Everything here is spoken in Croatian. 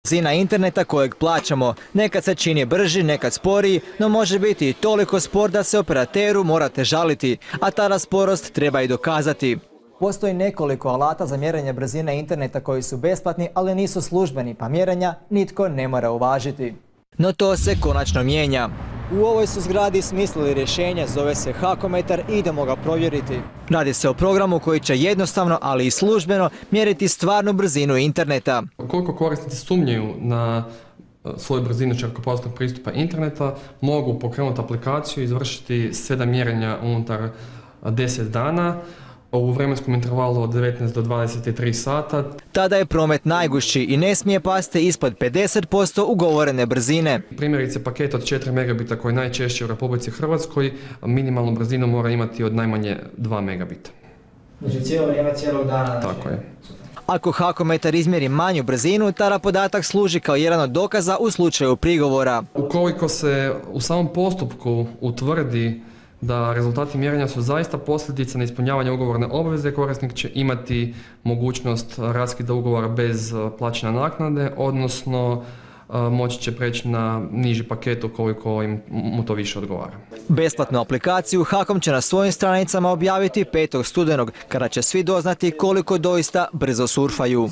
Brzina interneta kojeg plaćamo nekad se čini brži, nekad sporiji, no može biti i toliko spor da se operateru morate žaliti, a tada sporost treba i dokazati. Postoji nekoliko alata za mjerenje brzine interneta koji su besplatni, ali nisu službeni, pa mjerenja nitko ne mora uvažiti. No to se konačno mijenja. U ovoj su zgradi smislili rješenje, zove se Hakometar i idemo ga provjeriti. Radi se o programu koji će jednostavno, ali i službeno, mjeriti stvarnu brzinu interneta. Koliko korisnici sumnjaju na svoju brzinu širokopojasnog pristupa interneta, mogu pokrenuti aplikaciju i izvršiti 7 mjerenja unutar 10 dana u vremenskom intervalu od 19 do 23 sata. Tada je promet najgušći i ne smije pasti ispod 50% ugovorene brzine. Primjerice, paket od 4 megabita koji je najčešće u Republici Hrvatskoj, minimalnu brzinu mora imati od najmanje 2 megabita. Znači cijelo vrijeme, cijelog dana? Tako je. Ako Hakometar izmjeri manju brzinu, tada podatak služi kao jedan od dokaza u slučaju prigovora. Ukoliko se u samom postupku utvrdi da rezultati mjerenja su zaista posljedica neispunjavanja ugovorne obveze, korisnik će imati mogućnost raskida ugovora bez plaćanja naknade, odnosno moći će preći na niži paket ukoliko mu to više odgovara. Besplatnu aplikaciju Hakom će na svojim stranicama objaviti 5. studenog, kada će svi doznati koliko doista brzo surfaju.